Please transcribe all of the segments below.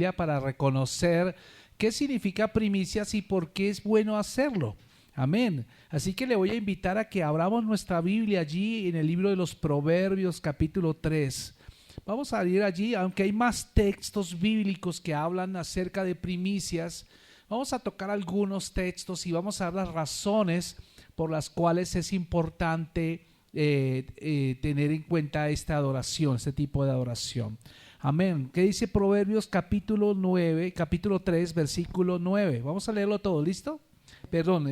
Biblia para reconocer qué significa primicias y por qué es bueno hacerlo. Amén. Así que le voy a invitar a que abramos nuestra Biblia allí en el libro de los Proverbios, capítulo 3. Vamos a ir allí, aunque hay más textos bíblicos que hablan acerca de primicias. Vamos a tocar algunos textos y vamos a dar las razones por las cuales es importante tener en cuenta esta adoración, este tipo de adoración. Amén. ¿Qué dice Proverbios capítulo 3, versículo 9? Vamos a leerlo todo, ¿listo? Perdón,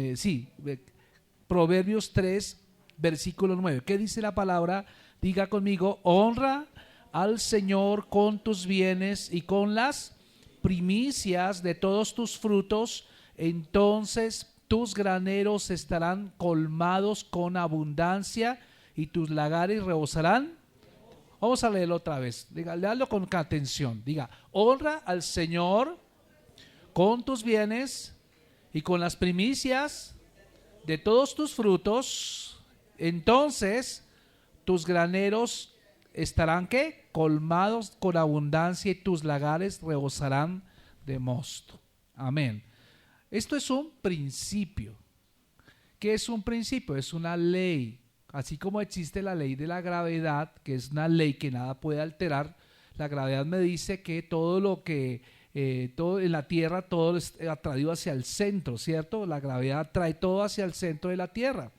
Proverbios 3, versículo 9. ¿Qué dice la palabra? Diga conmigo: honra al Señor con tus bienes y con las primicias de todos tus frutos, entonces tus graneros estarán colmados con abundancia y tus lagares rebosarán. Vamos a leerlo otra vez. Diga, léalo con atención. Diga: honra al Señor con tus bienes y con las primicias de todos tus frutos, entonces tus graneros estarán ¿qué? Colmados con abundancia y tus lagares rebosarán de mosto. Amén. Esto es un principio. ¿Qué es un principio? Es una ley. Así como existe la ley de la gravedad, que es una ley que nada puede alterar, la gravedad me dice que todo lo que todo en la tierra, todo es atraído hacia el centro, ¿cierto? La gravedad trae todo hacia el centro de la tierra,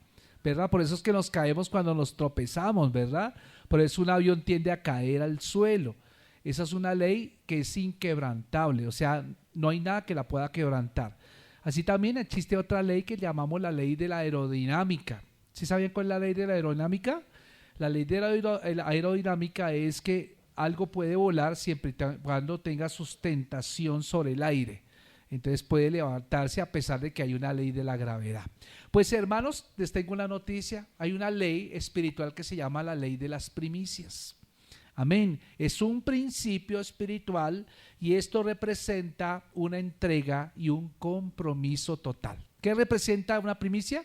¿verdad? Por eso es que nos caemos cuando nos tropezamos, ¿verdad? Por eso un avión tiende a caer al suelo. Esa es una ley que es inquebrantable, o sea, no hay nada que la pueda quebrantar. Así también existe otra ley que llamamos la ley de la aerodinámica. ¿Sí saben cuál es la ley de la aerodinámica? La ley de la aerodinámica es que algo puede volar siempre y cuando tenga sustentación sobre el aire. Entonces puede levantarse a pesar de que hay una ley de la gravedad. Pues hermanos, les tengo una noticia. Hay una ley espiritual que se llama la ley de las primicias. Amén. Es un principio espiritual y esto representa una entrega y un compromiso total. ¿Qué representa una primicia?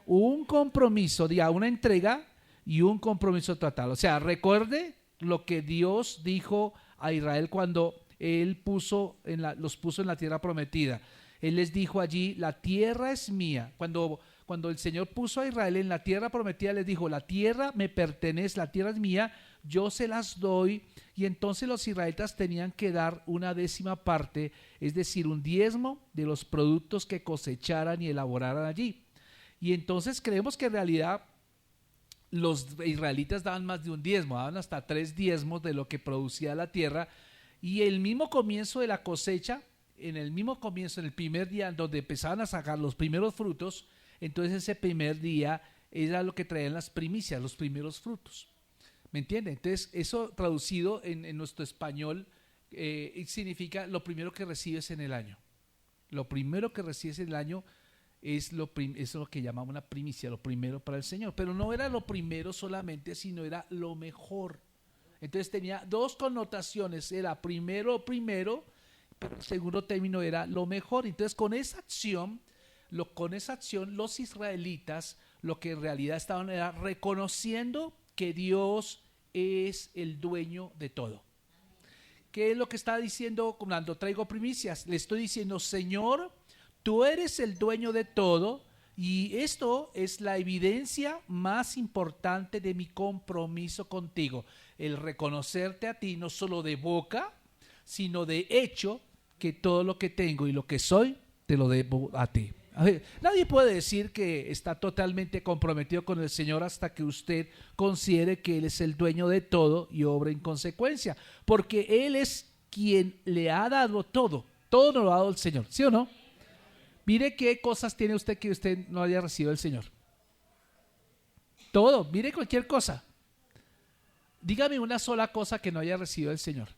Un compromiso, diga, una entrega y un compromiso total. O sea, recuerde lo que Dios dijo a Israel cuando Él los puso en la tierra prometida. Él les dijo allí: la tierra es mía. Cuando el Señor puso a Israel en la tierra prometida, les dijo: la tierra me pertenece, la tierra es mía, yo se las doy. Y entonces los israelitas tenían que dar una 10ª parte, es decir, un diezmo de los productos que cosecharan y elaboraran allí. Y entonces creemos que en realidad los israelitas daban más de un diezmo, daban hasta 3 diezmos de lo que producía la tierra. Y el mismo comienzo de la cosecha, en el primer día donde empezaban a sacar los primeros frutos, entonces ese primer día era lo que traían las primicias, los primeros frutos. ¿Me entiende? Entonces eso traducido en nuestro español significa lo primero que recibes en el año. Lo primero que recibes en el año es lo que llamamos una primicia, lo primero para el Señor. Pero no era lo primero solamente, sino era lo mejor. Entonces tenía 2 connotaciones, era primero, pero el segundo término era lo mejor. Entonces con esa acción los israelitas lo que en realidad estaban era reconociendo que Dios es el dueño de todo. ¿Qué es lo que está diciendo cuando traigo primicias? Le estoy diciendo: Señor, tú eres el dueño de todo, y esto es la evidencia más importante de mi compromiso contigo, el reconocerte a ti no solo de boca, sino de hecho, que todo lo que tengo y lo que soy te lo debo a ti. A ver, nadie puede decir que está totalmente comprometido con el Señor hasta que usted considere que Él es el dueño de todo y obre en consecuencia, porque Él es quien le ha dado todo nos lo ha dado el Señor, ¿sí o no? Mire qué cosas tiene usted que usted no haya recibido del Señor. Todo, mire cualquier cosa. Dígame una sola cosa que no haya recibido del Señor.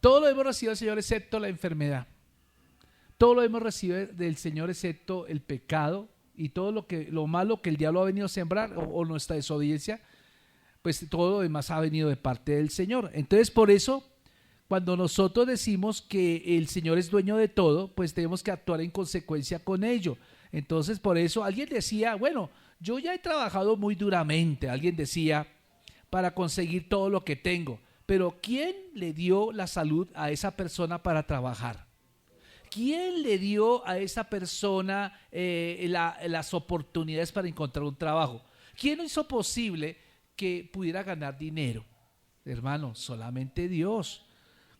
Todo lo hemos recibido del Señor excepto la enfermedad. Todo lo hemos recibido del Señor excepto el pecado y todo lo malo que el diablo ha venido a sembrar o nuestra desobediencia, pues todo lo demás ha venido de parte del Señor. Entonces por eso, cuando nosotros decimos que el Señor es dueño de todo, pues tenemos que actuar en consecuencia con ello. Entonces por eso alguien decía, bueno, yo ya he trabajado muy duramente, alguien decía, para conseguir todo lo que tengo, pero ¿quién le dio la salud a esa persona para trabajar? ¿Quién le dio a esa persona las oportunidades para encontrar un trabajo? ¿Quién hizo posible que pudiera ganar dinero? Hermano, solamente Dios.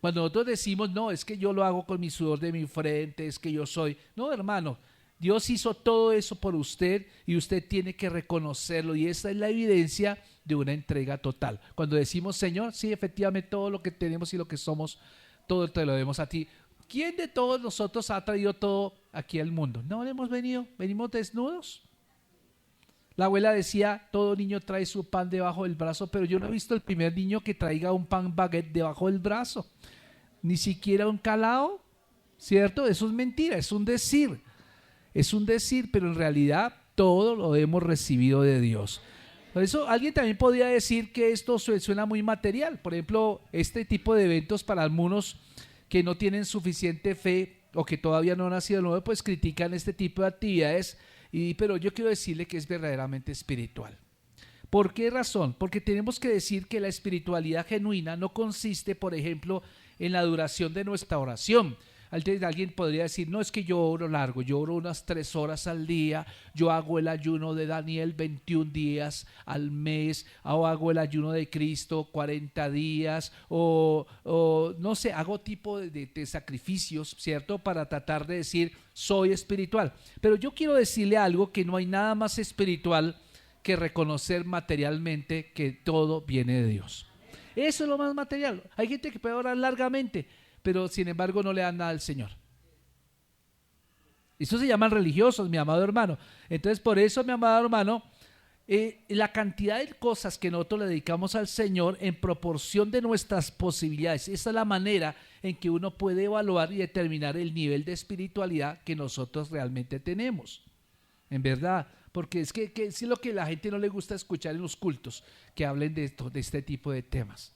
Cuando nosotros decimos, no, es que yo lo hago con mi sudor de mi frente, es que yo soy. No, hermano, Dios hizo todo eso por usted y usted tiene que reconocerlo, y esa es la evidencia de una entrega total. Cuando decimos, Señor, sí, efectivamente todo lo que tenemos y lo que somos, todo te lo debemos a ti. ¿Quién de todos nosotros ha traído todo aquí al mundo? No hemos venido, venimos desnudos. La abuela decía, todo niño trae su pan debajo del brazo, pero yo no he visto el primer niño que traiga un pan baguette debajo del brazo, ni siquiera un calao, ¿cierto? Eso es mentira, es un decir, pero en realidad todo lo hemos recibido de Dios. Por eso alguien también podría decir que esto suena muy material. Por ejemplo, este tipo de eventos para algunos que no tienen suficiente fe o que todavía no han nacido de nuevo, pues critican este tipo de actividades, pero yo quiero decirle que es verdaderamente espiritual. ¿Por qué razón? Porque tenemos que decir que la espiritualidad genuina no consiste, por ejemplo, en la duración de nuestra oración. Alguien podría decir, no, es que yo oro largo, yo oro unas 3 horas al día, yo hago el ayuno de Daniel 21 días al mes, o hago el ayuno de Cristo 40 días, o no sé, hago tipo de sacrificios, ¿cierto? Para tratar de decir, soy espiritual. Pero yo quiero decirle algo, que no hay nada más espiritual que reconocer materialmente que todo viene de Dios. Eso es lo más material. Hay gente que puede orar largamente, pero sin embargo no le dan nada al Señor. Eso se llaman religiosos, mi amado hermano. Entonces, por eso, mi amado hermano, la cantidad de cosas que nosotros le dedicamos al Señor en proporción de nuestras posibilidades, esa es la manera en que uno puede evaluar y determinar el nivel de espiritualidad que nosotros realmente tenemos. En verdad, porque es que es lo que la gente no le gusta escuchar en los cultos, que hablen de este tipo de temas.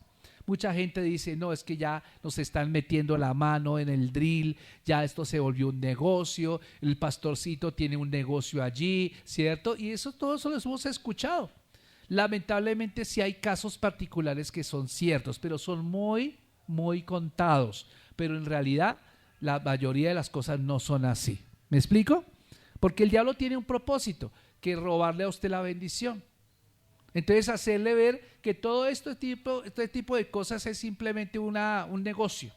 Mucha gente dice, no, es que ya nos están metiendo la mano en el drill, ya esto se volvió un negocio, el pastorcito tiene un negocio allí, ¿cierto? Y todo eso lo hemos escuchado. Lamentablemente sí hay casos particulares que son ciertos, pero son muy, muy contados. Pero en realidad la mayoría de las cosas no son así. ¿Me explico? Porque el diablo tiene un propósito, que es robarle a usted la bendición. Entonces hacerle ver que todo este tipo de cosas es simplemente un negocio.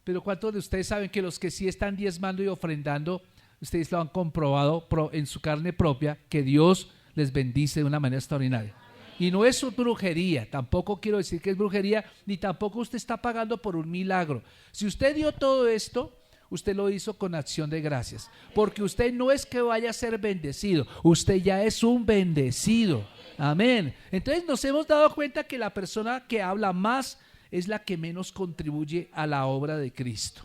Pero ¿cuántos de ustedes saben que los que sí están diezmando y ofrendando, ustedes lo han comprobado en su carne propia, que Dios les bendice de una manera extraordinaria? Y no es brujería, tampoco quiero decir que es brujería, ni tampoco usted está pagando por un milagro. Si usted dio todo esto, usted lo hizo con acción de gracias, porque usted no es que vaya a ser bendecido, usted ya es un bendecido. Amén. Entonces nos hemos dado cuenta que la persona que habla más es la que menos contribuye a la obra de Cristo.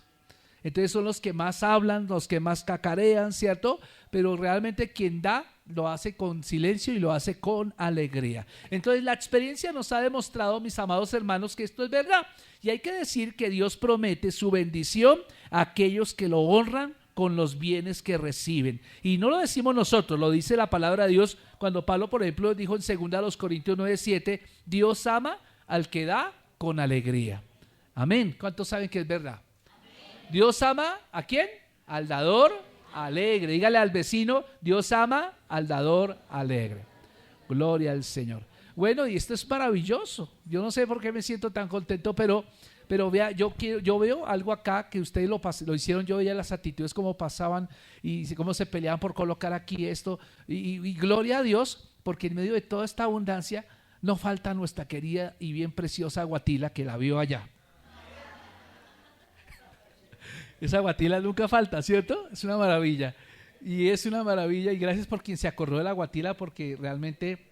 Entonces son los que más hablan, los que más cacarean, ¿cierto? Pero realmente quien da lo hace con silencio y lo hace con alegría. Entonces la experiencia nos ha demostrado, mis amados hermanos, que esto es verdad. Y hay que decir que Dios promete su bendición a aquellos que lo honran con los bienes que reciben. Y no lo decimos nosotros, lo dice la palabra de Dios cuando Pablo, por ejemplo, dijo en 2 Corintios 9:7, Dios ama al que da con alegría. Amén. ¿Cuántos saben que es verdad? Dios ama ¿a quién? Al dador alegre. Dígale al vecino, Dios ama al dador alegre. Gloria al Señor. Bueno, y esto es maravilloso. Yo no sé por qué me siento tan contento, pero vea, yo veo algo acá que ustedes lo hicieron. Yo veía las actitudes como pasaban y cómo se peleaban por colocar aquí esto. Y gloria a Dios, porque en medio de toda esta abundancia no falta nuestra querida y bien preciosa Guatila, que la vio allá. Esa Guatila nunca falta, ¿cierto? Es una maravilla. Y es una maravilla, y gracias por quien se acordó de la Guatila, porque realmente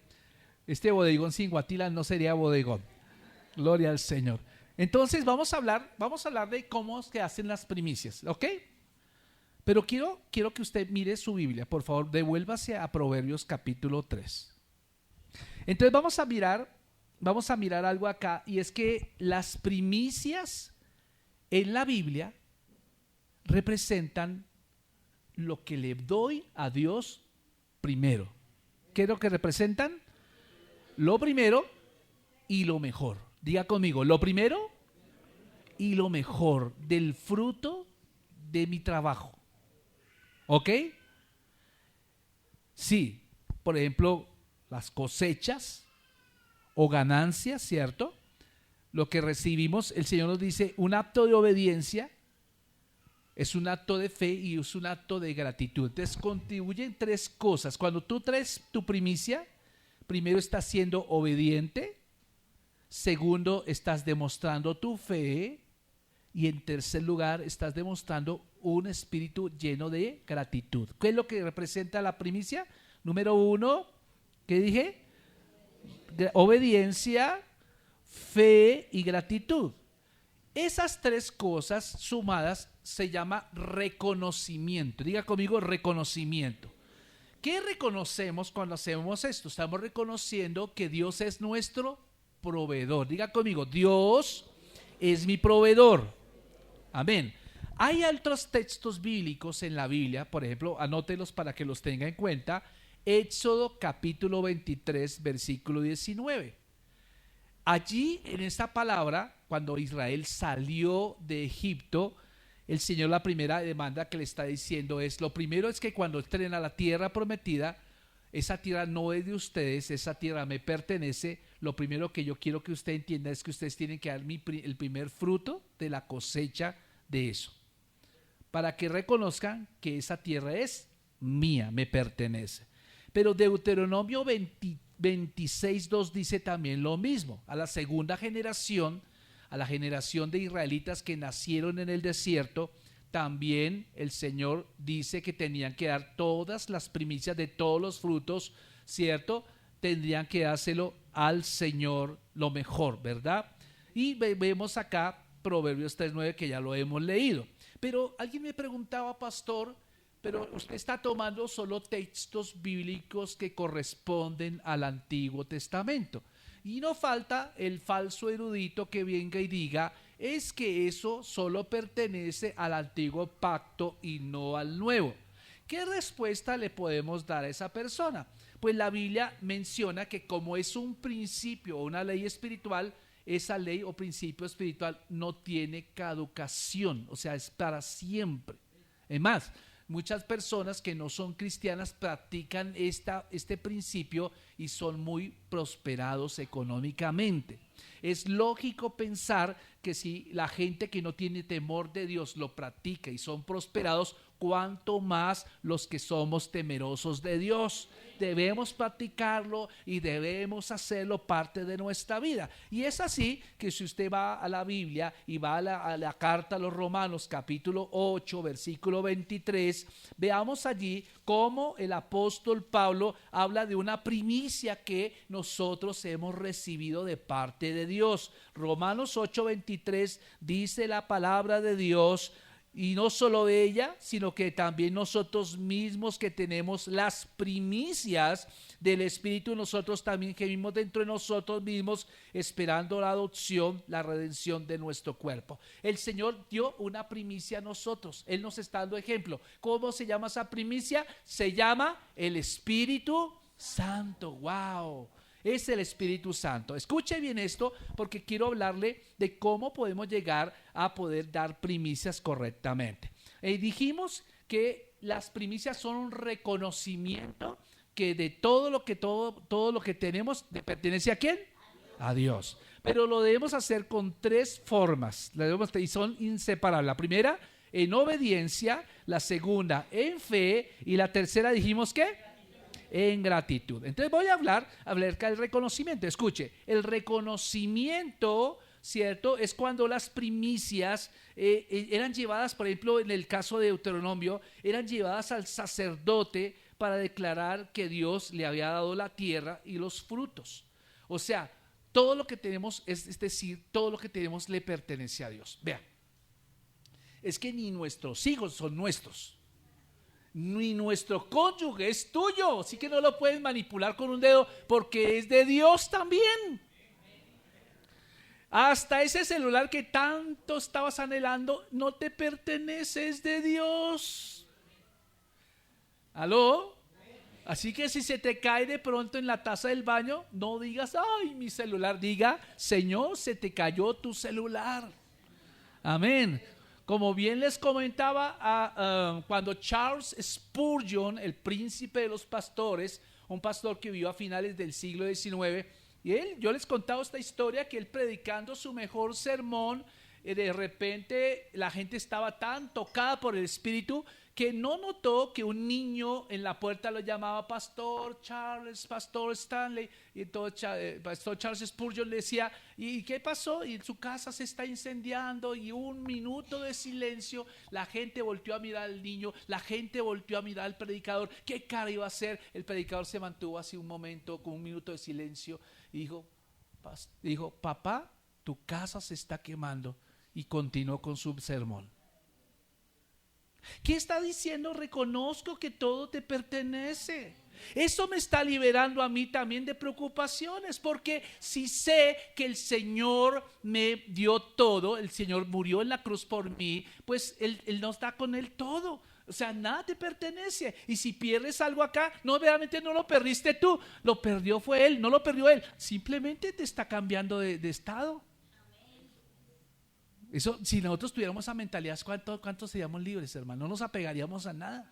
este bodegón sin Guatila no sería bodegón. Gloria al Señor. Entonces vamos a hablar de cómo se hacen las primicias, ¿ok? Pero quiero que usted mire su Biblia, por favor, devuélvase a Proverbios capítulo 3. Entonces vamos a mirar algo acá, y es que las primicias en la Biblia representan lo que le doy a Dios primero. ¿Qué es lo que representan? Lo primero y lo mejor. Diga conmigo, lo primero y lo mejor del fruto de mi trabajo. ¿Ok? Sí, por ejemplo, las cosechas o ganancias, ¿cierto? Lo que recibimos, el Señor nos dice, un acto de obediencia es un acto de fe y es un acto de gratitud. Entonces contribuyen tres cosas. Cuando tú traes tu primicia, primero estás siendo obediente, segundo estás demostrando tu fe y en tercer lugar estás demostrando un espíritu lleno de gratitud. ¿Qué es lo que representa la primicia? Número uno, ¿qué dije? Obediencia, fe y gratitud. Esas tres cosas sumadas se llama reconocimiento. Diga conmigo, reconocimiento. ¿Qué reconocemos cuando hacemos esto? Estamos reconociendo que Dios es nuestro proveedor. Diga conmigo, Dios es mi proveedor. Amén. Hay otros textos bíblicos en la Biblia, por ejemplo, anótelos para que los tenga en cuenta. Éxodo capítulo 23, versículo 19. Allí, en esta palabra, cuando Israel salió de Egipto, el Señor, la primera demanda que le está diciendo es, lo primero es que cuando entren a la tierra prometida, esa tierra no es de ustedes, esa tierra me pertenece. Lo primero que yo quiero que usted entienda es que ustedes tienen que dar el primer fruto de la cosecha de eso, para que reconozcan que esa tierra es mía, me pertenece. Pero Deuteronomio 26:2 dice también lo mismo. A la segunda generación, a la generación de israelitas que nacieron en el desierto, también el Señor dice que tenían que dar todas las primicias de todos los frutos, ¿cierto? Tendrían que dárselo al Señor lo mejor, ¿verdad? Y vemos acá Proverbios 3:9 que ya lo hemos leído. Pero alguien me preguntaba, pastor, pero usted está tomando solo textos bíblicos que corresponden al Antiguo Testamento. Y no falta el falso erudito que venga y diga, es que eso solo pertenece al antiguo pacto y no al nuevo. ¿Qué respuesta le podemos dar a esa persona? Pues la Biblia menciona que como es un principio o una ley espiritual, esa ley o principio espiritual no tiene caducación, o sea, es para siempre. Es más, muchas personas que no son cristianas practican este principio y son muy prosperados económicamente. Es lógico pensar que si la gente que no tiene temor de Dios lo practica y son prosperados, cuanto más los que somos temerosos de Dios. Debemos practicarlo y debemos hacerlo parte de nuestra vida. Y es así que si usted va a la Biblia y va a la carta a los Romanos capítulo 8 versículo 23, veamos allí cómo el apóstol Pablo habla de una primicia que nosotros hemos recibido de parte de Dios. Romanos 8:23 dice la palabra de Dios. Y no solo ella, sino que también nosotros mismos que tenemos las primicias del Espíritu, nosotros también gemimos dentro de nosotros mismos, esperando la adopción, la redención de nuestro cuerpo. El Señor dio una primicia a nosotros, Él nos está dando ejemplo. ¿Cómo se llama esa primicia? Se llama el Espíritu Santo. ¡Wow! Es el Espíritu Santo. Escuche bien esto porque quiero hablarle de cómo podemos llegar a poder dar primicias correctamente. Dijimos que las primicias son un reconocimiento que de todo lo que tenemos pertenece ¿a quién? A Dios. Pero lo debemos hacer con tres formas y son inseparables. La primera, en obediencia; la segunda, en fe; y la tercera, dijimos ¿qué? En gratitud. Entonces voy a hablar del reconocimiento. Escuche, el reconocimiento, ¿cierto? Es cuando las primicias eran llevadas, por ejemplo, en el caso de Deuteronomio, eran llevadas al sacerdote para declarar que Dios le había dado la tierra y los frutos. O sea, todo lo que tenemos, es decir, todo lo que tenemos le pertenece a Dios. Vea, es que ni nuestros hijos son nuestros, ni nuestro cónyuge es tuyo, así que no lo puedes manipular con un dedo porque es de Dios también. Hasta ese celular que tanto estabas anhelando no te pertenece, es de Dios. ¿Aló? Así que si se te cae de pronto en la taza del baño, no digas, ay, mi celular. Diga, Señor, se te cayó tu celular. Amén. Como bien les comentaba, cuando Charles Spurgeon, el príncipe de los pastores, un pastor que vivió a finales del siglo XIX, yo les contaba esta historia que él predicando su mejor sermón, de repente la gente estaba tan tocada por el Espíritu que no notó que un niño en la puerta lo llamaba Pastor Charles, Pastor Stanley, y entonces Pastor Charles Spurgeon le decía, ¿y qué pasó? Y su casa se está incendiando, y un minuto de silencio, la gente volteó a mirar al niño, la gente volteó a mirar al predicador, ¿qué cara iba a hacer? El predicador se mantuvo así un momento, con un minuto de silencio, y dijo, papá, tu casa se está quemando, y continuó con su sermón. ¿Qué está diciendo? Reconozco que todo te pertenece. Eso me está liberando a mí también de preocupaciones, porque si sé que el Señor me dio todo, el Señor murió en la cruz por mí, pues Él nos da con Él todo. O sea, nada te pertenece. Y si pierdes algo acá, no, realmente no lo perdiste tú, lo perdió fue Él, no lo perdió Él, simplemente te está cambiando de estado. Eso, si nosotros tuviéramos esa mentalidad, ¿cuántos seríamos libres, hermano? No nos apegaríamos a nada.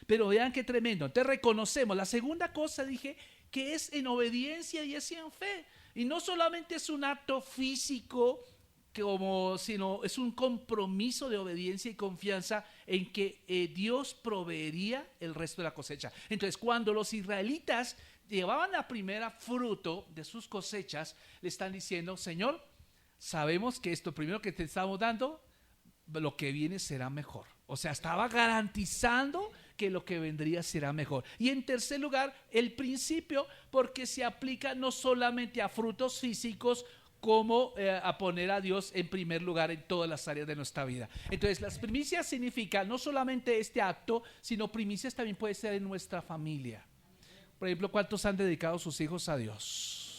Pero vean qué tremendo. Entonces reconocemos. La segunda cosa dije que es en obediencia y es en fe. Y no solamente es un acto físico, sino es un compromiso de obediencia y confianza en que Dios proveería el resto de la cosecha. Entonces, cuando los israelitas llevaban la primera fruto de sus cosechas, le están diciendo, Señor, sabemos que esto primero que te estamos dando, lo que viene será mejor. O sea, estaba garantizando que lo que vendría será mejor. Y en tercer lugar, el principio, porque se aplica no solamente a frutos físicos, como a poner a Dios en primer lugar en todas las áreas de nuestra vida. Entonces, las primicias significan no solamente este acto, sino primicias también puede ser en nuestra familia. Por ejemplo, ¿cuántos han dedicado sus hijos a Dios?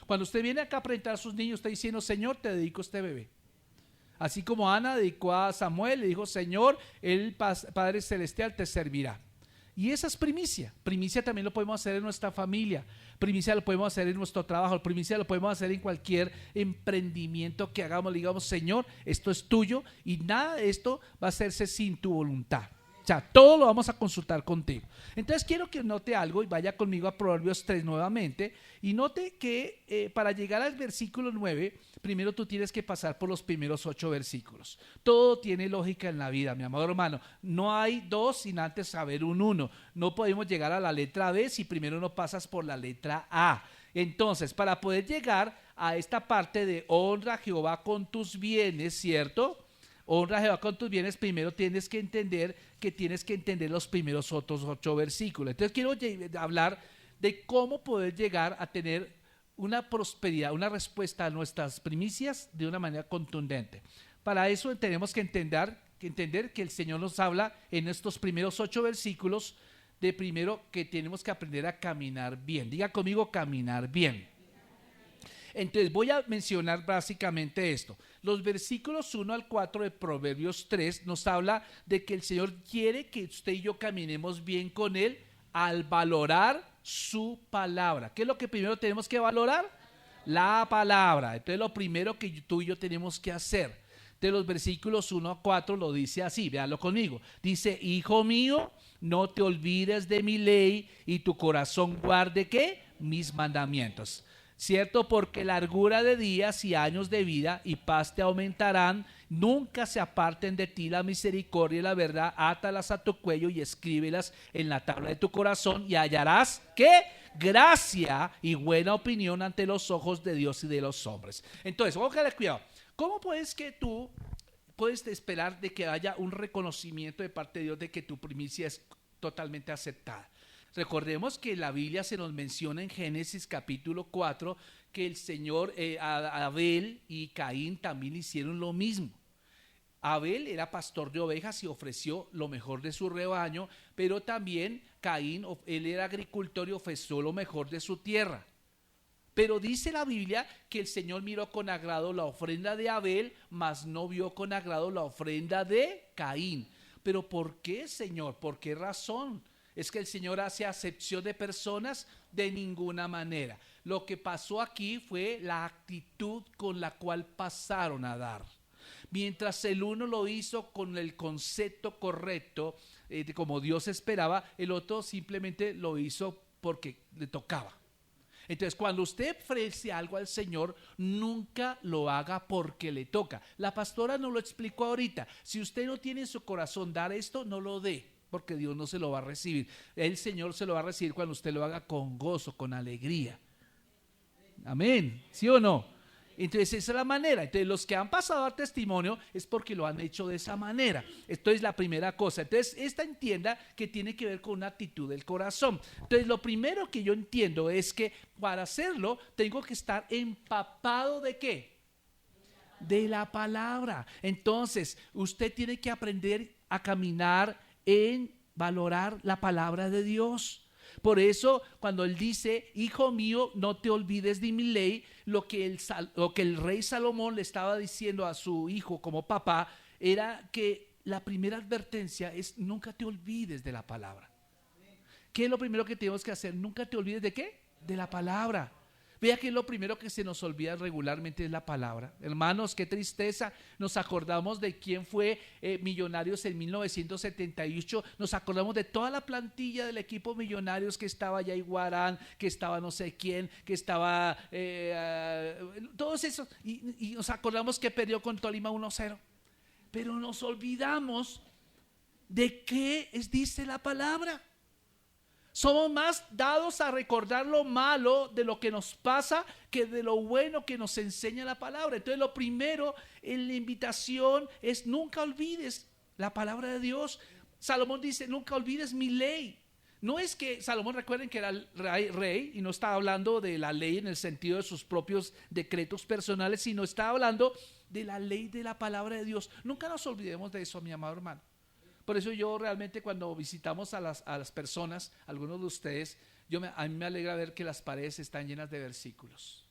Cuando usted viene acá a presentar a sus niños, está diciendo, Señor, te dedico a este bebé. Así como Ana dedicó a Samuel, le dijo, Señor, el Padre Celestial te servirá. Y esa es primicia. Primicia también lo podemos hacer en nuestra familia. Primicia lo podemos hacer en nuestro trabajo. Primicia lo podemos hacer en cualquier emprendimiento que hagamos. Le digamos, Señor, esto es tuyo y nada de esto va a hacerse sin tu voluntad. O sea, todo lo vamos a consultar contigo. Entonces quiero que note algo y vaya conmigo a Proverbios 3 nuevamente y note que para llegar al versículo 9, primero tú tienes que pasar por los primeros 8 versículos. Todo tiene lógica en la vida, mi amado hermano. No hay dos sin antes saber un uno. No podemos llegar a la letra B si primero no pasas por la letra A. Entonces, para poder llegar a esta parte de honra a Jehová con tus bienes, ¿cierto? Honra a Jehová con tus bienes, primero tienes que entender los primeros otros 8 versículos. Entonces quiero hablar de cómo poder llegar a tener una prosperidad, una respuesta a nuestras primicias de una manera contundente. Para eso tenemos que entender que el Señor nos habla en estos primeros 8 versículos de primero que tenemos que aprender a caminar bien. Diga conmigo, caminar bien. Entonces voy a mencionar básicamente esto. Los versículos 1 al 4 de Proverbios 3 nos habla de que el Señor quiere que usted y yo caminemos bien con Él al valorar su palabra. ¿Qué es lo que primero tenemos que valorar? La palabra. Entonces lo primero que tú y yo tenemos que hacer. De los versículos 1 a 4 lo dice así, véanlo conmigo. Dice, hijo mío, no te olvides de mi ley y tu corazón guarde ¿qué? Mis mandamientos. ¿Cierto? Porque largura de días y años de vida y paz te aumentarán, nunca se aparten de ti la misericordia y la verdad, átalas a tu cuello y escríbelas en la tabla de tu corazón y hallarás, ¿qué? Gracia y buena opinión ante los ojos de Dios y de los hombres. Entonces, ójale cuidado, ¿cómo puedes que tú puedes esperar de que haya un reconocimiento de parte de Dios de que tu primicia es totalmente aceptada? Recordemos que la Biblia se nos menciona en Génesis capítulo 4 que el Señor, Abel y Caín también hicieron lo mismo. Abel era pastor de ovejas y ofreció lo mejor de su rebaño, pero también Caín, él era agricultor y ofreció lo mejor de su tierra. Pero dice la Biblia que el Señor miró con agrado la ofrenda de Abel, mas no vio con agrado la ofrenda de Caín. ¿Pero por qué, Señor? ¿Por qué razón? ¿Es que el Señor hace acepción de personas? De ninguna manera. Lo que pasó aquí fue la actitud con la cual pasaron a dar. Mientras el uno lo hizo con el concepto correcto, como Dios esperaba, el otro simplemente lo hizo porque le tocaba. Entonces, cuando usted ofrece algo al Señor, nunca lo haga porque le toca. La pastora nos lo explicó ahorita. Si usted no tiene en su corazón dar esto, no lo dé, porque Dios no se lo va a recibir. El Señor se lo va a recibir cuando usted lo haga con gozo, con alegría. Amén, ¿sí o no? Entonces esa es la manera. Entonces los que han pasado al testimonio es porque lo han hecho de esa manera. Esto es la primera cosa. Entonces esta entienda que tiene que ver con una actitud del corazón. Entonces lo primero que yo entiendo es que para hacerlo tengo que estar empapado ¿de qué? De la palabra. Entonces usted tiene que aprender a caminar en valorar la palabra de Dios. Por eso cuando él dice, hijo mío, no te olvides de mi ley, lo que el rey Salomón le estaba diciendo a su hijo como papá era que la primera advertencia es nunca te olvides de la palabra. ¿Qué es lo primero que tenemos que hacer? Nunca te olvides de ¿qué? De la palabra. Vea que lo primero que se nos olvida regularmente es la palabra. Hermanos, qué tristeza. Nos acordamos de quién fue Millonarios en 1978. Nos acordamos de toda la plantilla del equipo Millonarios que estaba allá Guarán, que estaba no sé quién, que estaba todos esos. Y nos acordamos que perdió con Tolima 1-0. Pero nos olvidamos de qué dice la palabra. Somos más dados a recordar lo malo de lo que nos pasa que de lo bueno que nos enseña la palabra. Entonces lo primero en la invitación es nunca olvides la palabra de Dios. Salomón dice nunca olvides mi ley. No es que Salomón, recuerden que era el rey y no estaba hablando de la ley en el sentido de sus propios decretos personales, sino estaba hablando de la ley de la palabra de Dios. Nunca nos olvidemos de eso, mi amado hermano. Por eso yo realmente cuando visitamos a las personas, algunos de ustedes, a mí me alegra ver que las paredes están llenas de versículos.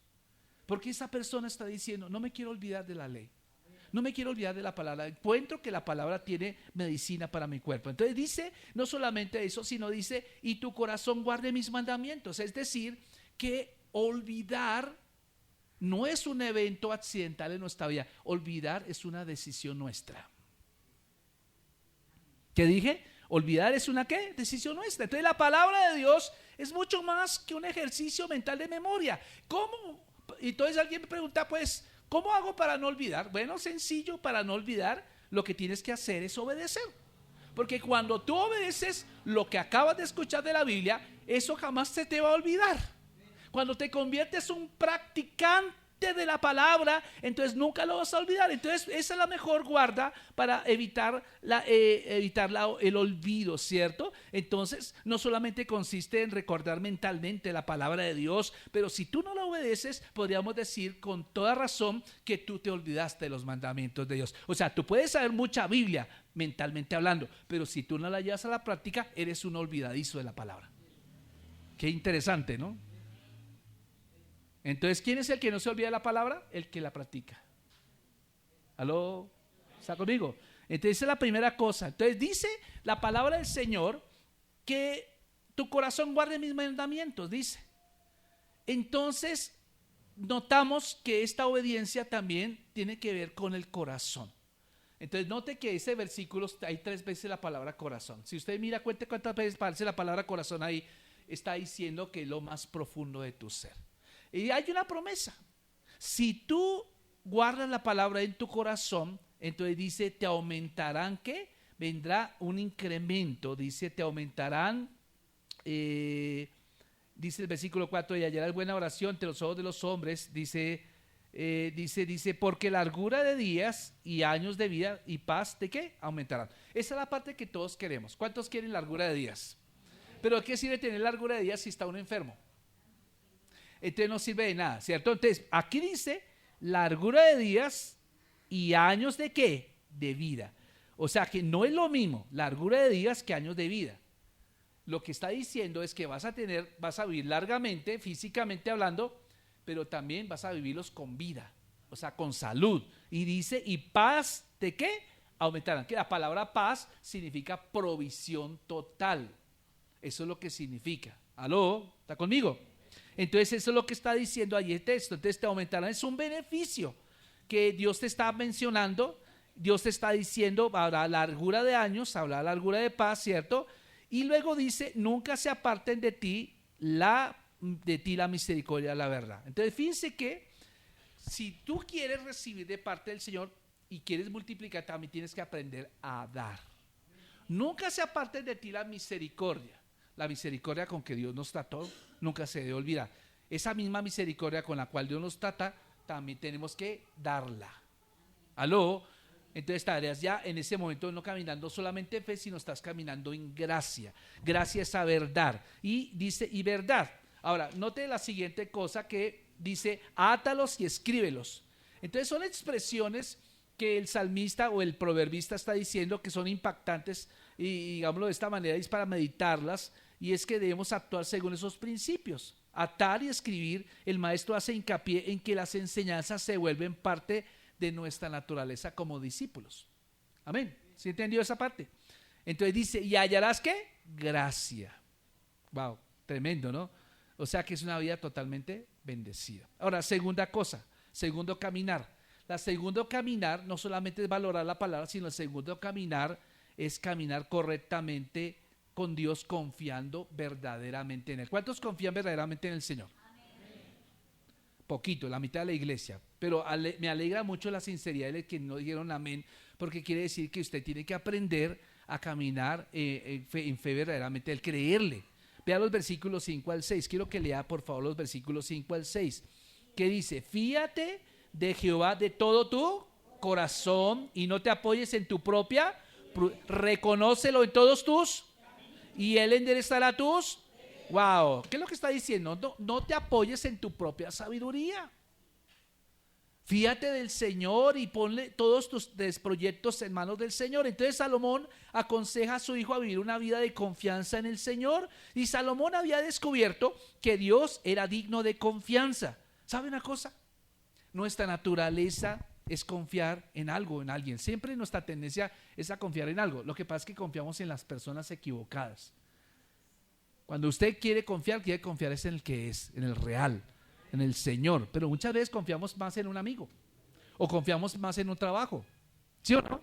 Porque esa persona está diciendo, no me quiero olvidar de la ley, no me quiero olvidar de la palabra. Encuentro que la palabra tiene medicina para mi cuerpo. Entonces dice, no solamente eso, sino dice, y tu corazón guarde mis mandamientos. Es decir, que olvidar no es un evento accidental en nuestra vida. Olvidar es una decisión nuestra. ¿Qué dije? Olvidar es una ¿qué? Decisión nuestra. Entonces la palabra de Dios es mucho más que un ejercicio mental de memoria. ¿Cómo? Entonces alguien me pregunta, pues, ¿cómo hago para no olvidar? Bueno, sencillo, para no olvidar, lo que tienes que hacer es obedecer. Porque cuando tú obedeces lo que acabas de escuchar de la Biblia, eso jamás se te va a olvidar. Cuando te conviertes en un practicante de la palabra, entonces nunca lo vas a olvidar. Entonces esa es la mejor guarda para evitar el olvido, ¿cierto? Entonces no solamente consiste en recordar mentalmente la palabra de Dios, pero si tú no la obedeces, podríamos decir con toda razón que tú te olvidaste de los mandamientos de Dios. O sea, tú puedes saber mucha Biblia mentalmente hablando, pero si tú no la llevas a la práctica, eres un olvidadizo de la palabra. Qué interesante, ¿no? Entonces, ¿quién es el que no se olvida de la palabra? El que la practica. ¿Aló? ¿Está conmigo? Entonces, esa es la primera cosa. Entonces, dice la palabra del Señor que tu corazón guarde mis mandamientos, dice. Entonces, notamos que esta obediencia también tiene que ver con el corazón. Entonces, note que ese versículo, hay 3 veces la palabra corazón. Si usted mira, cuente cuántas veces aparece la palabra corazón ahí, está diciendo que es lo más profundo de tu ser. Y hay una promesa. Si tú guardas la palabra en tu corazón, entonces dice, te aumentarán, ¿qué? Vendrá un incremento, dice, te aumentarán, dice el versículo 4, y hallarás buena oración ante los ojos de los hombres, dice, porque largura de días y años de vida y paz, ¿de qué? Aumentarán. Esa es la parte que todos queremos. ¿Cuántos quieren largura de días? Pero ¿qué sirve tener largura de días si está uno enfermo? Entonces no sirve de nada, ¿cierto? Entonces aquí dice largura de días y años de ¿qué? De vida. O sea que no es lo mismo largura de días que años de vida. Lo que está diciendo es que vas a vivir largamente, físicamente hablando, pero también vas a vivirlos con vida, o sea, con salud. Y dice, y paz de ¿qué? Aumentarán. Que la palabra paz significa provisión total. Eso es lo que significa. ¿Aló? ¿Está conmigo? Entonces eso es lo que está diciendo ahí el texto. Entonces te aumentarán. Es un beneficio que Dios te está mencionando. Dios te está diciendo, habrá largura de años, habrá largura de paz, ¿cierto? Y luego dice, nunca se aparten de ti la misericordia, la verdad. Entonces fíjense que si tú quieres recibir de parte del Señor y quieres multiplicar, también tienes que aprender a dar. Nunca se aparten de ti la misericordia con que Dios nos trató, nunca se debe olvidar. Esa misma misericordia con la cual Dios nos trata, también tenemos que darla. ¿Aló? Entonces estarías ya en ese momento no caminando solamente en fe, sino estás caminando en gracia. Gracia es saber dar. Y dice, y verdad. Ahora, note la siguiente cosa que dice, átalos y escríbelos. Entonces son expresiones que el salmista o el proverbista está diciendo que son impactantes y digámoslo de esta manera, es para meditarlas, y es que debemos actuar según esos principios. Atar y escribir, el maestro hace hincapié en que las enseñanzas se vuelven parte de nuestra naturaleza como discípulos. Amén. ¿Sí entendió esa parte? Entonces dice, ¿y hallarás qué? Gracia. Wow, tremendo, ¿no? O sea que es una vida totalmente bendecida. Ahora, segunda cosa, segundo caminar. La segundo caminar no solamente es valorar la palabra, sino el segundo caminar es caminar correctamente con Dios, confiando verdaderamente en Él. ¿Cuántos confían verdaderamente en el Señor? Poquito, la mitad de la iglesia, pero me alegra mucho la sinceridad de que no dijeron amén, porque quiere decir que usted tiene que aprender a caminar en fe verdaderamente, el creerle. Vea los versículos 5 al 6, quiero que lea por favor los versículos 5 al 6, que dice, fíate de Jehová de todo tu corazón y no te apoyes en tu propia, reconócelo en todos tus, y Él enderezará tus. Wow, ¿qué es lo que está diciendo? No te apoyes en tu propia sabiduría. Fíjate del Señor y ponle todos tus proyectos en manos del Señor. Entonces Salomón aconseja a su hijo a vivir una vida de confianza en el Señor. Y Salomón había descubierto que Dios era digno de confianza. ¿Sabe una cosa? Nuestra naturaleza es confiar en algo, en alguien. Siempre nuestra tendencia es a confiar en algo. Lo que pasa es que confiamos en las personas equivocadas. Cuando usted quiere confiar es en el que es, en el real, en el Señor. Pero muchas veces confiamos más en un amigo o confiamos más en un trabajo, ¿sí o no?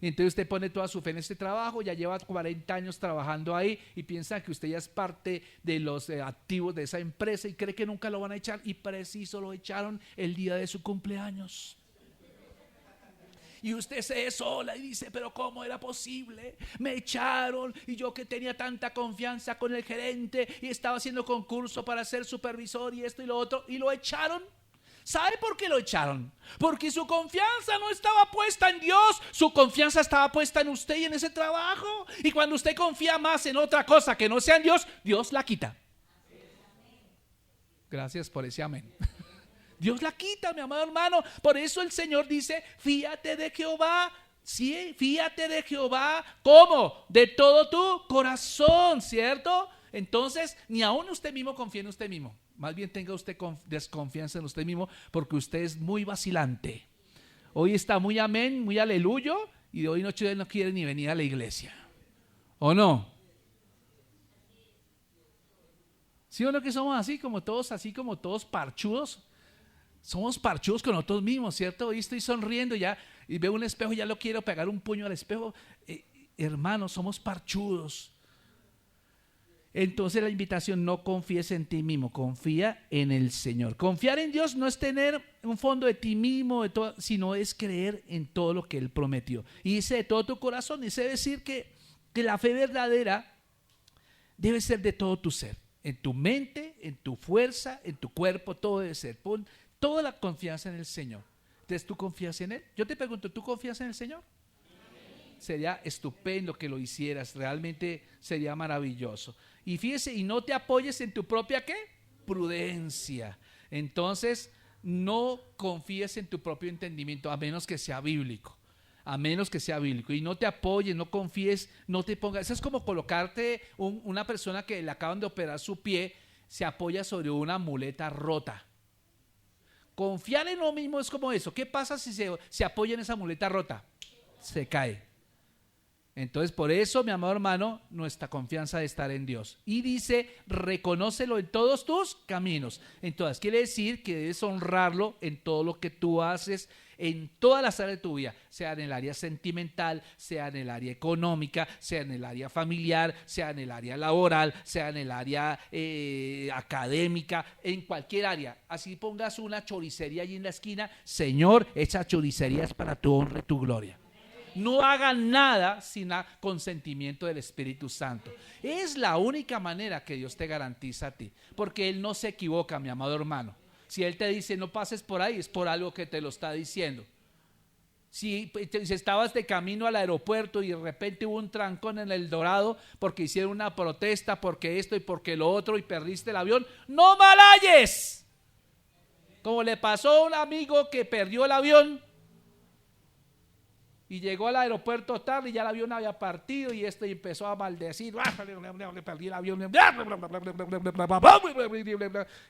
Y entonces usted pone toda su fe en este trabajo, ya lleva 40 años trabajando ahí y piensa que usted ya es parte de los activos de esa empresa y cree que nunca lo van a echar, y preciso lo echaron el día de su cumpleaños. Y usted se desola y dice, pero ¿cómo era posible? Me echaron, y yo que tenía tanta confianza con el gerente y estaba haciendo concurso para ser supervisor y esto y lo otro, y lo echaron. ¿Sabe por qué lo echaron? Porque su confianza no estaba puesta en Dios, su confianza estaba puesta en usted y en ese trabajo. Y cuando usted confía más en otra cosa que no sea en Dios, Dios la quita. Gracias por ese amén. Dios la quita, mi amado hermano. Por eso el Señor dice, fíate de Jehová. Sí, fíate de Jehová. ¿Cómo? De todo tu corazón, ¿cierto? Entonces, ni aún usted mismo confía en usted mismo. Más bien tenga usted desconfianza en usted mismo, porque usted es muy vacilante. Hoy está muy amén, muy aleluya, y de hoy noche no quiere ni venir a la iglesia. ¿O no? ¿Sí o no que somos así como todos parchudos? Somos parchudos con nosotros mismos, ¿cierto? Hoy estoy sonriendo ya y veo un espejo y ya lo quiero pegar un puño al espejo. Hermanos, somos parchudos. Entonces la invitación, no confíes en ti mismo, confía en el Señor. Confiar en Dios no es tener un fondo de ti mismo, sino es creer en todo lo que Él prometió. Y dice de todo tu corazón, dice decir que la fe verdadera debe ser de todo tu ser. En tu mente, en tu fuerza, en tu cuerpo, todo debe ser. Pon toda la confianza en el Señor. Entonces, ¿tú confías en Él? Yo te pregunto, ¿tú confías en el Señor? Sería estupendo que lo hicieras, realmente sería maravilloso. Y fíjese, y no te apoyes en tu propia ¿qué? Prudencia. Entonces, no confíes en tu propio entendimiento, a menos que sea bíblico. A menos que sea bíblico. Y no te apoyes, no confíes, no te pongas. Eso es como colocarte una persona que le acaban de operar su pie, se apoya sobre una muleta rota. Confiar en lo mismo es como eso. ¿Qué pasa si se apoya en esa muleta rota? Se cae. Entonces, por eso, mi amado hermano, nuestra confianza debe estar en Dios. Y dice, reconócelo en todos tus caminos. Entonces, quiere decir que debes honrarlo en todo lo que tú haces, en todas las áreas de tu vida, sea en el área sentimental, sea en el área económica, sea en el área familiar, sea en el área laboral, sea en el área académica, en cualquier área. Así pongas una choricería allí en la esquina, Señor, esa choricería es para tu honra y tu gloria. No hagan nada sin el consentimiento del Espíritu Santo. Es la única manera que Dios te garantiza a ti, porque Él no se equivoca, mi amado hermano. Si Él te dice no pases por ahí, es por algo que te lo está diciendo. Si estabas de camino al aeropuerto y de repente hubo un trancón en El Dorado porque hicieron una protesta, porque esto y porque lo otro y perdiste el avión, no malayes. Como le pasó a un amigo que perdió el avión y llegó al aeropuerto tarde y ya el avión había partido y empezó a maldecir, perdí el avión,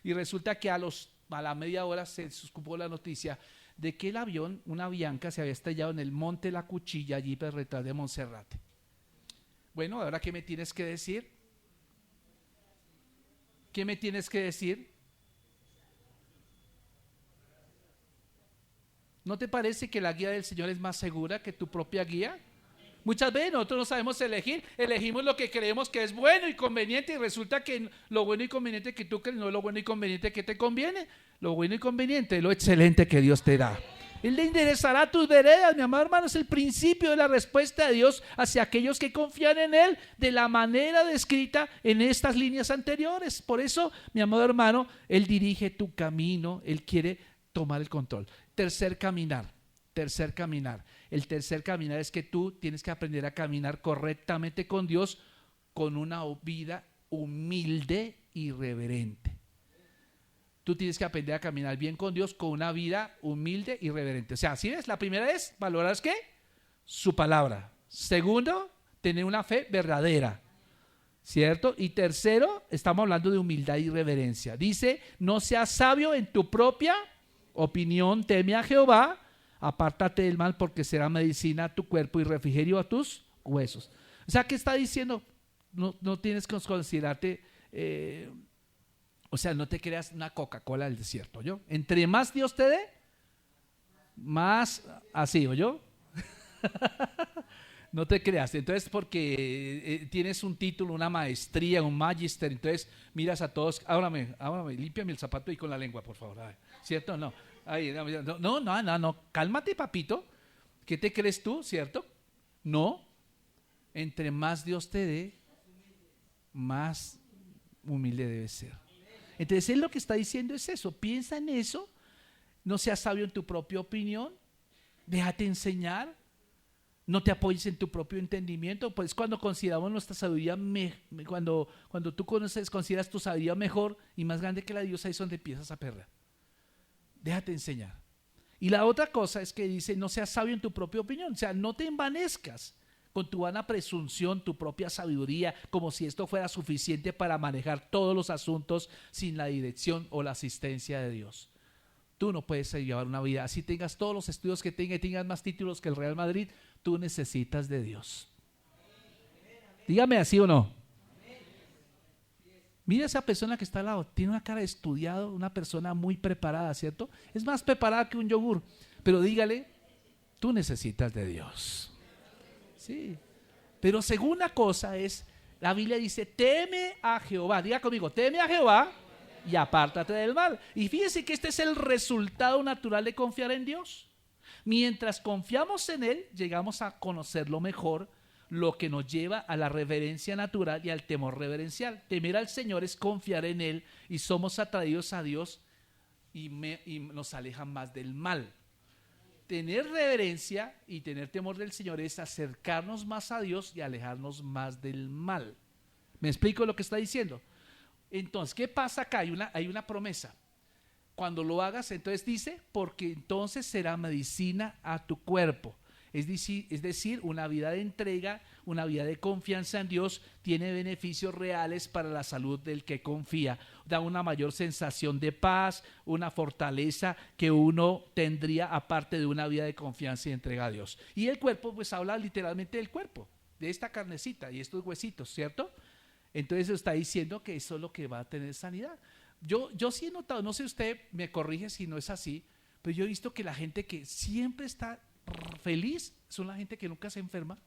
y resulta que a la media hora se escupió la noticia de que el avión, una Avianca, se había estrellado en el Monte La Cuchilla, allí por detrás de Monserrate. Bueno, ahora ¿qué me tienes que decir? ¿Qué me tienes que decir? ¿No te parece que la guía del Señor es más segura que tu propia guía? Muchas veces nosotros no sabemos elegir, elegimos lo que creemos que es bueno y conveniente y resulta que lo bueno y conveniente que tú crees no es lo bueno y conveniente que te conviene. Lo bueno y conveniente es lo excelente que Dios te da. Él le enderezará tus veredas, mi amado hermano, es el principio de la respuesta de Dios hacia aquellos que confían en Él de la manera descrita en estas líneas anteriores. Por eso, mi amado hermano, Él dirige tu camino, Él quiere tomar el control. Tercer caminar. El tercer caminar es que tú tienes que aprender a caminar correctamente con Dios con una vida humilde y reverente. Tú tienes que aprender a caminar bien con Dios con una vida humilde y reverente. O sea, ¿sí ves? La primera es, valorar ¿qué? Su palabra. Segundo, tener una fe verdadera. ¿Cierto? Y tercero, estamos hablando de humildad y reverencia. Dice, no seas sabio en tu propia opinión, teme a Jehová, apártate del mal porque será medicina a tu cuerpo y refrigerio a tus huesos. O sea, ¿qué está diciendo? No tienes que considerarte, o sea, no te creas una Coca-Cola del desierto, ¿yo? Entre más Dios te dé, más así, ¿o yo? No te creas, entonces porque tienes un título, una maestría, un magister, entonces miras a todos, ábrame, límpiame el zapato y con la lengua, por favor, ¿cierto? No, no, cálmate, papito, ¿qué te crees tú, cierto? No, entre más Dios te dé, más humilde debes ser. Entonces Él lo que está diciendo es eso, piensa en eso, no seas sabio en tu propia opinión, déjate enseñar. No te apoyes en tu propio entendimiento, pues cuando consideramos nuestra sabiduría, cuando tú consideras tu sabiduría mejor y más grande que la de Dios, ahí es donde empiezas a perder. Déjate enseñar. Y la otra cosa es que dice, no seas sabio en tu propia opinión, o sea, no te envanezcas con tu vana presunción, tu propia sabiduría, como si esto fuera suficiente para manejar todos los asuntos sin la dirección o la asistencia de Dios. Tú no puedes llevar una vida, así tengas todos los estudios que tengas más títulos que el Real Madrid, tú necesitas de Dios. Dígame así o no. Mira esa persona que está al lado, tiene una cara de estudiado, una persona muy preparada, ¿cierto? Es más preparada que un yogur, pero dígale, tú necesitas de Dios. Sí, pero segunda cosa es, la Biblia dice, teme a Jehová, diga conmigo, teme a Jehová y apártate del mal. Y fíjense que este es el resultado natural de confiar en Dios. Mientras confiamos en Él, llegamos a conocerlo mejor, lo que nos lleva a la reverencia natural y al temor reverencial. Temer al Señor es confiar en Él y somos atraídos a Dios y nos alejan más del mal. Tener reverencia y tener temor del Señor es acercarnos más a Dios y alejarnos más del mal. ¿Me explico lo que está diciendo? Entonces, ¿qué pasa acá? Hay una promesa. Cuando lo hagas, entonces dice, porque entonces será medicina a tu cuerpo. Es decir, una vida de entrega, una vida de confianza en Dios tiene beneficios reales para la salud del que confía. Da una mayor sensación de paz, una fortaleza que uno tendría aparte de una vida de confianza y entrega a Dios. Y el cuerpo, pues habla literalmente del cuerpo, de esta carnecita y estos huesitos, ¿cierto? Entonces está diciendo que eso es lo que va a tener sanidad. Yo sí he notado, no sé, usted me corrige si no es así, pero yo he visto que la gente que siempre está feliz son la gente que nunca se enferma.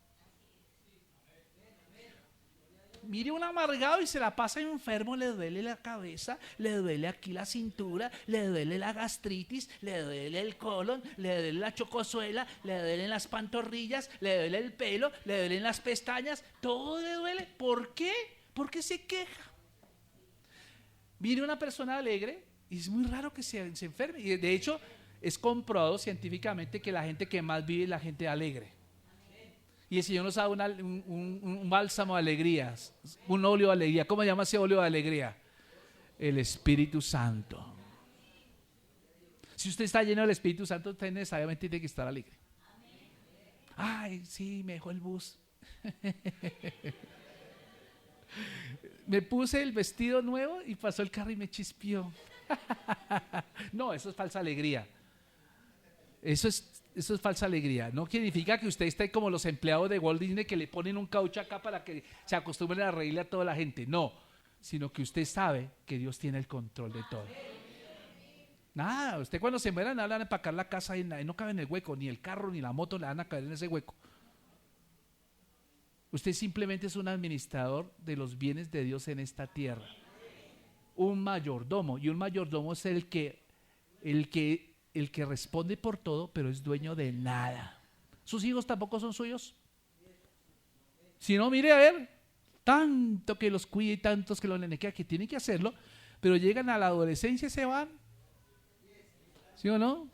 Mire un amargado y se la pasa enfermo, le duele la cabeza, le duele aquí la cintura, le duele la gastritis, le duele el colon, le duele la chocosuela, le duelen las pantorrillas, le duele el pelo, le duelen las pestañas, todo le duele. ¿Por qué? Porque se queja. Mire una persona alegre y es muy raro que se enferme. Y de hecho es comprobado científicamente que la gente que más vive es la gente alegre. Y el Señor nos da un bálsamo de alegría, un óleo de alegría. ¿Cómo se llama ese óleo de alegría? El Espíritu Santo. Si usted está lleno del Espíritu Santo, usted necesariamente tiene que estar alegre. Ay, sí, me dejó el bus. Me puse el vestido nuevo y pasó el carro y me chispió. No, eso es falsa alegría. Eso es falsa alegría. No significa que usted esté como los empleados de Walt Disney que le ponen un caucho acá para que se acostumbren a reírle a toda la gente. No, sino que usted sabe que Dios tiene el control de todo. Nada, usted cuando se muera nada le van a empacar la casa y no cabe en el hueco, ni el carro ni la moto le van a caer en ese hueco. Usted simplemente es un administrador de los bienes de Dios en esta tierra. Un mayordomo, y un mayordomo es el que responde por todo, pero es dueño de nada. ¿Sus hijos tampoco son suyos? Si no, mire a ver, tanto que los cuide y tantos que los nenequea, que tienen que hacerlo, pero llegan a la adolescencia y se van. ¿Sí o no?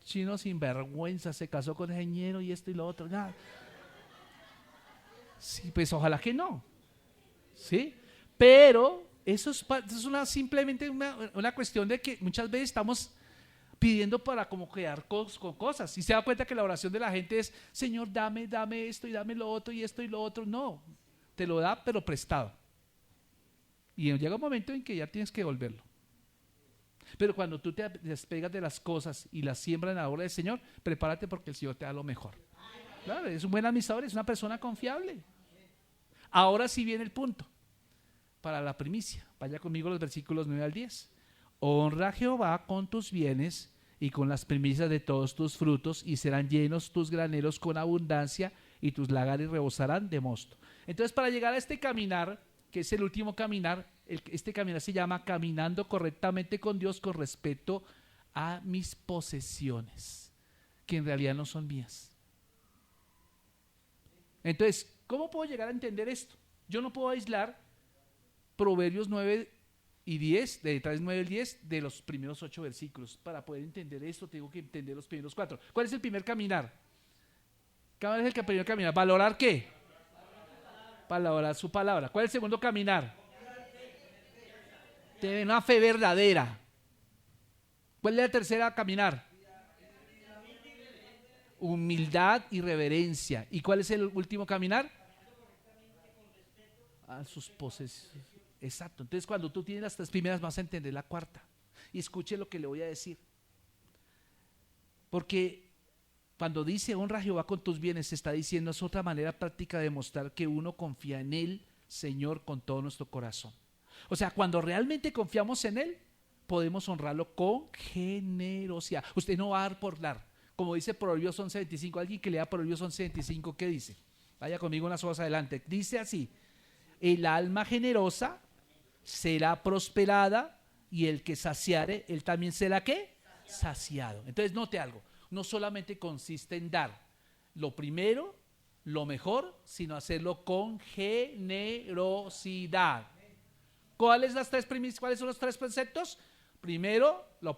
Chino sin vergüenza, se casó con el ingeniero y esto y lo otro, nada. Sí, pues ojalá que no. ¿Sí? Pero eso es simplemente una cuestión de que muchas veces estamos pidiendo para como quedar con cosas. Y se da cuenta que la oración de la gente es: Señor, dame esto y dame lo otro y esto y lo otro. No, te lo da pero prestado. Y llega un momento en que ya tienes que devolverlo. Pero cuando tú te despegas de las cosas y las siembras en la obra del Señor, prepárate porque el Señor te da lo mejor. Claro, es un buen administrador, es una persona confiable. Ahora sí viene el punto para la primicia. Vaya conmigo los versículos 9 al 10. Honra a Jehová con tus bienes y con las primicias de todos tus frutos, y serán llenos tus graneros con abundancia, y tus lagares rebosarán de mosto. Entonces, para llegar a este caminar, que es el último caminar, este caminar se llama caminando correctamente con Dios con respecto a mis posesiones, que en realidad no son mías. Entonces, ¿cómo puedo llegar a entender esto? Yo no puedo aislar Proverbios 9 y 10, de 3, 9 y 10, de los primeros 8 versículos. Para poder entender esto, tengo que entender los primeros 4. ¿Cuál es el primer caminar? ¿Cuál es el primer caminar? ¿Valorar qué? Valorar su palabra. ¿Cuál es el segundo caminar? Tener una fe verdadera. ¿Cuál es la tercera caminar? Humildad y reverencia. ¿Y cuál es el último caminar? A sus posesiones. Exacto. Entonces, cuando tú tienes las tres primeras, vas a entender la cuarta. Y escuche lo que le voy a decir. Porque cuando dice honra a Jehová con tus bienes, se está diciendo, es otra manera práctica de demostrar que uno confía en Él, Señor, con todo nuestro corazón. O sea, cuando realmente confiamos en Él, podemos honrarlo con generosidad. Usted no va a dar por dar. Como dice Proverbios 11:25, alguien que lea Proverbios 11:25, ¿qué dice? Vaya conmigo unas horas adelante. Dice así: el alma generosa será prosperada, y el que saciare, él también será ¿qué? Saciado. Entonces note algo, no solamente consiste en dar lo primero, lo mejor, sino hacerlo con generosidad. ¿Cuáles son los tres preceptos? Primero, lo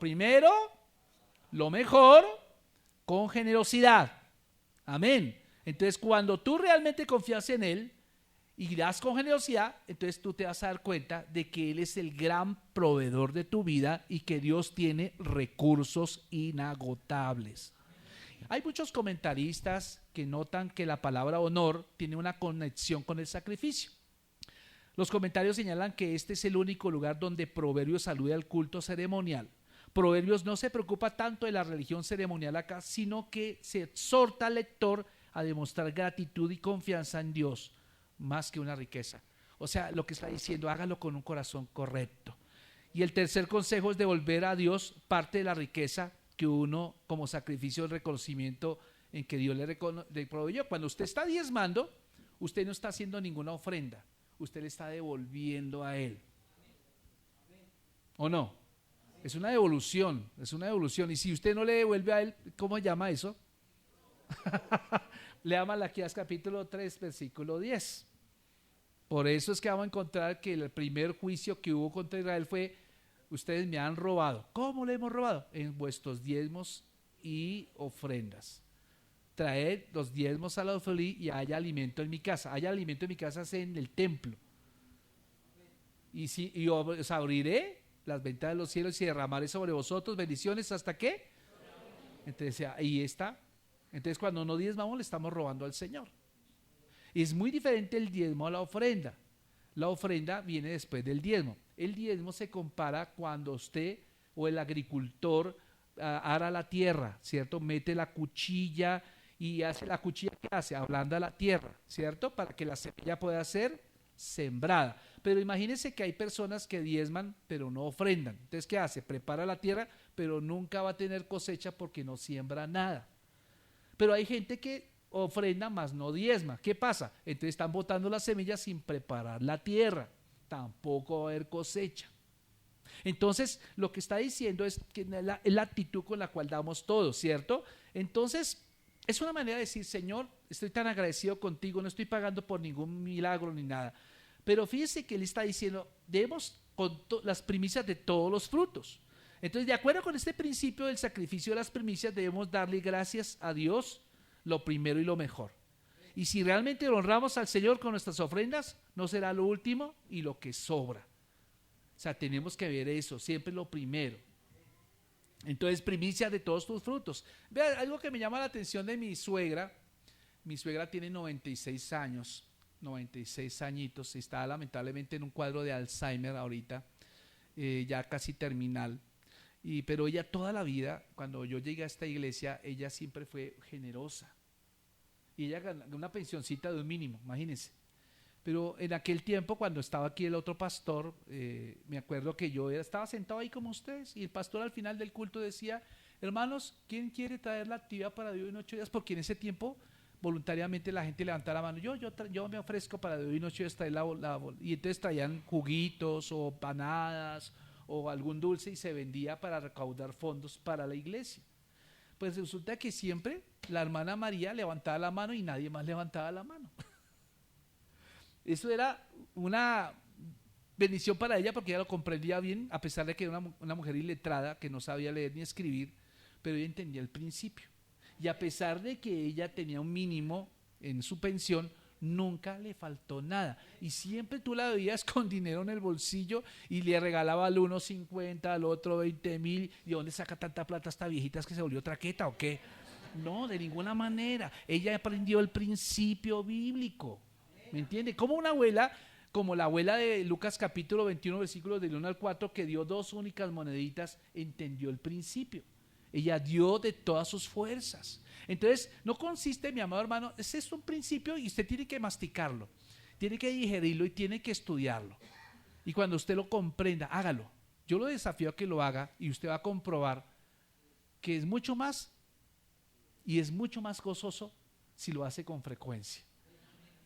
mejor, con generosidad. Amén. Entonces, cuando tú realmente confías en Él y das con generosidad, entonces tú te vas a dar cuenta de que Él es el gran proveedor de tu vida y que Dios tiene recursos inagotables. Hay muchos comentaristas que notan que la palabra honor tiene una conexión con el sacrificio. Los comentarios señalan que este es el único lugar donde Proverbios alude al culto ceremonial. Proverbios no se preocupa tanto de la religión ceremonial acá, sino que se exhorta al lector a demostrar gratitud y confianza en Dios más que una riqueza. O sea, lo que está diciendo, hágalo con un corazón correcto. Y el tercer consejo es devolver a Dios parte de la riqueza que uno, como sacrificio de reconocimiento en que Dios le proveyó. Cuando usted está diezmando, usted no está haciendo ninguna ofrenda, usted le está devolviendo a Él. ¿O no? Es una devolución, es una devolución. Y si usted no le devuelve a Él, ¿cómo llama eso? Le llama Malaquías capítulo 3, versículo 10. Por eso es que vamos a encontrar que el primer juicio que hubo contra Israel fue: ustedes me han robado. ¿Cómo le hemos robado? En vuestros diezmos y ofrendas. Traed los diezmos a la ofrenda y haya alimento en mi casa. Haya alimento en mi casa es en el templo. Y os abriré las ventanas de los cielos y derramaré sobre vosotros bendiciones. ¿Hasta qué? Entonces ahí está. Entonces cuando no diezmamos le estamos robando al Señor. Es muy diferente el diezmo a la ofrenda. La ofrenda viene después del diezmo. El diezmo se compara cuando usted o el agricultor ara la tierra, ¿cierto? Mete la cuchilla y hace la cuchilla, ¿qué hace? Ablanda la tierra, ¿cierto? Para que la semilla pueda ser sembrada. Pero imagínense que hay personas que diezman pero no ofrendan. Entonces, ¿qué hace? Prepara la tierra pero nunca va a tener cosecha porque no siembra nada. Pero hay gente que ofrenda más no diezma. ¿Qué pasa? Entonces están botando las semillas sin preparar la tierra. Tampoco va a haber cosecha. Entonces lo que está diciendo es que es la actitud con la cual damos todo, ¿cierto? Entonces es una manera de decir: Señor, estoy tan agradecido contigo, no estoy pagando por ningún milagro ni nada. Pero fíjese que él está diciendo: demos con las primicias de todos los frutos. Entonces, de acuerdo con este principio del sacrificio de las primicias, debemos darle gracias a Dios, lo primero y lo mejor. Y si realmente honramos al Señor con nuestras ofrendas, no será lo último y lo que sobra. O sea, tenemos que ver eso, siempre lo primero. Entonces, primicia de todos tus frutos. Vean, algo que me llama la atención de mi suegra tiene 96 años, 96 añitos, está lamentablemente en un cuadro de Alzheimer ahorita, ya casi terminal. Pero ella toda la vida, cuando yo llegué a esta iglesia, ella siempre fue generosa. Y ella ganó una pensioncita de un mínimo, imagínense. Pero en aquel tiempo, cuando estaba aquí el otro pastor, me acuerdo que yo estaba sentado ahí como ustedes, y el pastor al final del culto decía: hermanos, ¿quién quiere traer la actividad para de hoy en 8 días? Porque en ese tiempo voluntariamente la gente levantaba la mano: yo me ofrezco para de hoy en 8 días traer y entonces traían juguitos o panadas o algún dulce y se vendía para recaudar fondos para la iglesia. Pues resulta que siempre la hermana María levantaba la mano y nadie más levantaba la mano. Eso era una bendición para ella porque ella lo comprendía bien, a pesar de que era una mujer iletrada que no sabía leer ni escribir, pero ella entendía el principio. Y a pesar de que ella tenía un mínimo en su pensión, nunca le faltó nada. Y siempre tú la veías con dinero en el bolsillo y le regalaba al uno 50, al otro 20,000. ¿Y dónde saca tanta plata esta viejita? ¿Es que se volvió traqueta o qué? No, de ninguna manera. Ella aprendió el principio bíblico. ¿Me entiende? Como una abuela, como la abuela de Lucas capítulo 21, versículos del 1 al 4, que dio 2 únicas moneditas, entendió el principio. Ella dio de todas sus fuerzas. Entonces, no consiste, mi amado hermano, es un principio y usted tiene que masticarlo, tiene que digerirlo y tiene que estudiarlo. Y cuando usted lo comprenda, hágalo. Yo lo desafío a que lo haga y usted va a comprobar que es mucho más y es mucho más gozoso si lo hace con frecuencia.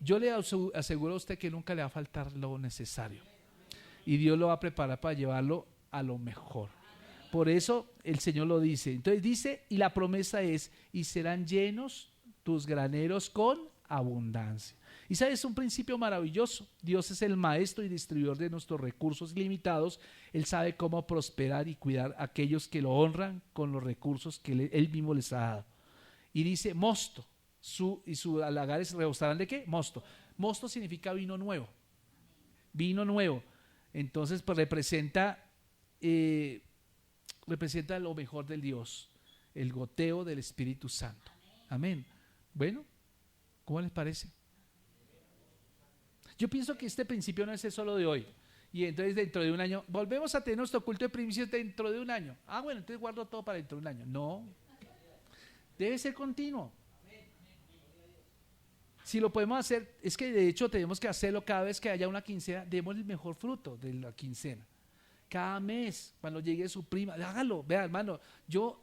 Yo le aseguro a usted que nunca le va a faltar lo necesario y Dios lo va a preparar para llevarlo a lo mejor. Por eso el Señor lo dice. Entonces dice, y la promesa es: y serán llenos tus graneros con abundancia. Y sabes, es un principio maravilloso. Dios es el maestro y distribuidor de nuestros recursos limitados. Él sabe cómo prosperar y cuidar a aquellos que lo honran con los recursos que Él mismo les ha dado. Y dice: mosto, y sus lagares rebosarán ¿de qué? Mosto. Mosto significa vino nuevo. Vino nuevo. Entonces, pues representa lo mejor del Dios, el goteo del Espíritu Santo. Amén. Bueno, ¿cómo les parece? Yo pienso que este principio no es solo de hoy. Y entonces dentro de un año, volvemos a tener nuestro culto de primicias dentro de un año. Ah, bueno, entonces guardo todo para dentro de un año. No, debe ser continuo. Si lo podemos hacer, es que de hecho tenemos que hacerlo cada vez que haya una quincena, demos el mejor fruto de la quincena. Cada mes, cuando llegue su prima, hágalo. Vea, hermano, yo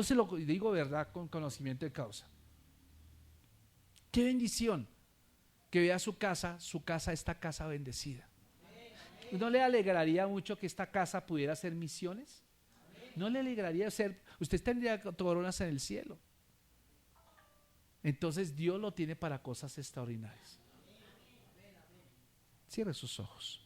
se lo digo verdad con conocimiento de causa. Qué bendición que vea esta casa bendecida. ¿No le alegraría mucho que esta casa pudiera hacer misiones? ¿No le alegraría ser? Usted tendría coronas en el cielo. Entonces Dios lo tiene para cosas extraordinarias. Cierre sus ojos.